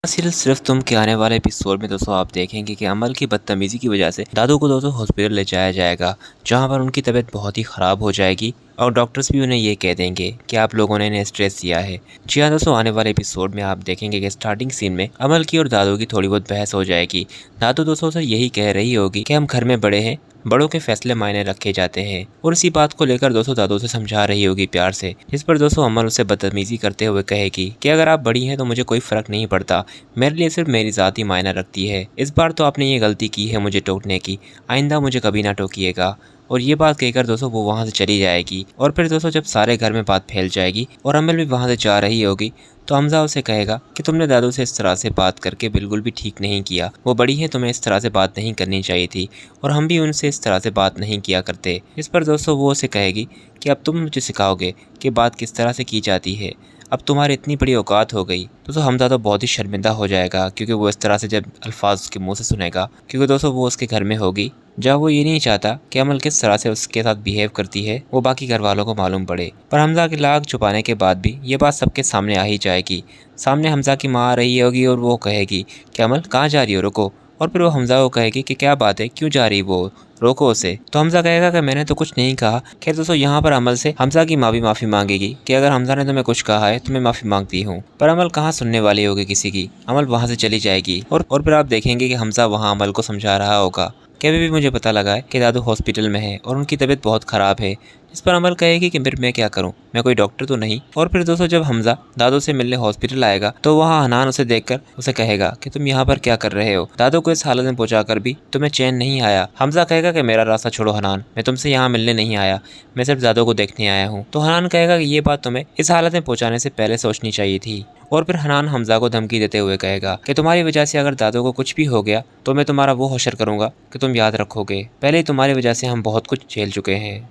Serial सिर्फ तुम के आने वाले एपिसोड में दोस्तों आप देखेंगे कि अमल की बदतमीजी की वजह से दादू को दोस्तों हॉस्पिटल ले जाया जाएगा, जहां पर उनकी तबीयत बहुत ही ख़राब हो जाएगी और डॉक्टर्स भी उन्हें ये कह देंगे कि आप लोगों ने इन्हें स्ट्रेस दिया है। जी हाँ दोस्तों, आने वाले एपिसोड में आप देखेंगे कि स्टार्टिंग सीन में अमल की और दादू की थोड़ी बहुत बहस हो जाएगी। दादू दोस्तों से यही कह रही होगी कि हम घर में बड़े हैं, बड़ों के फैसले मायने रखे जाते हैं, और इसी बात को लेकर दोस्तों दादू से समझा रही होगी प्यार से, जिस पर दोस्तों अमल उसे बदतमीजी करते हुए कहेगी कि अगर आप बड़ी हैं तो मुझे कोई फर्क नहीं पड़ता, मेरे लिए सिर्फ मेरी ज़ात ही मायना रखती है। इस बार तो आपने ये गलती की है मुझे टोकने की, आइंदा मुझे कभी ना टोकिएगा। और ये बात कहकर दोस्तों वो वहाँ से चली जाएगी। और फिर दोस्तों जब सारे घर में बात फैल जाएगी और अमल भी वहाँ से जा रही होगी, तो हमजा उसे कहेगा कि तुमने दादू से इस तरह से बात करके बिल्कुल भी ठीक नहीं किया, वो बड़ी है, तुम्हें इस तरह से बात नहीं करनी चाहिए थी, और हम भी उनसे इस तरह से बात नहीं किया करते। इस पर दोस्तों वो उसे कहेगी कि अब तुम मुझे सिखाओगे कि बात किस तरह से की जाती है, अब तुम्हारी इतनी बड़ी औकात हो गई। दोस्तों हमजा तो बहुत ही शर्मिंदा हो जाएगा, क्योंकि वो इस तरह से जब अल्फाज उसके मुंह से सुनेगा, क्योंकि दोस्तों वो उसके घर में होगी जहाँ वो ये नहीं चाहता कि अमल किस तरह से उसके साथ बिहेव करती है वो बाकी घर वालों को मालूम पड़े। पर हमजा की लाख छुपाने के बाद भी ये बात सबके सामने आ ही जाएगी। सामने हमजा की माँ आ रही होगी और वो कहेगी कि अमल कहाँ जा रही हो, रुको। और फिर वो हमजा को कहेगी कि क्या बात है, क्यों जा रही वो, रोको उसे। तो हमजा कहेगा कि मैंने तो कुछ नहीं कहा। खैर दोस्तों यहाँ पर अमल से हमजा की माँ भी माफ़ी मांगेगी कि अगर हमजा ने तुम्हें कुछ कहा है तो मैं माफ़ी मांगती हूँ। पर अमल कहाँ सुनने वाली होगी किसी की, अमल वहाँ से चली जाएगी। और फिर आप देखेंगे कि हमजा वहाँ अमल को समझा रहा होगा कि अभी भी मुझे पता लगा है कि दादू हॉस्पिटल में है और उनकी तबीयत बहुत ख़राब है। इस पर अमल कहेगी कि फिर मैं क्या करूं, मैं कोई डॉक्टर तो नहीं। और फिर दोस्तों जब हमजा दादू से मिलने हॉस्पिटल आएगा तो वहाँ हनान उसे देखकर उसे कहेगा कि तुम यहाँ पर क्या कर रहे हो, दादू को इस हालत में पहुँचाकर भी तुम्हें चैन नहीं आया। हमजा कहेगा कि मेरा रास्ता छोड़ो हनान, मैं तुमसे यहाँ मिलने नहीं आया, मैं सिर्फ दादू को देखने आया हूँ। तो हनान कहेगा कि ये बात तुम्हें इस हालत में पहुँचाने से पहले सोचनी चाहिए थी। और फिर हनान हमजा को धमकी देते हुए कहेगा कि तुम्हारी वजह से अगर दादू को कुछ भी हो गया तो मैं तुम्हारा वो हशर करूंगा कि तुम याद रखोगे, पहले ही तुम्हारी वजह से हम बहुत कुछ झेल चुके हैं।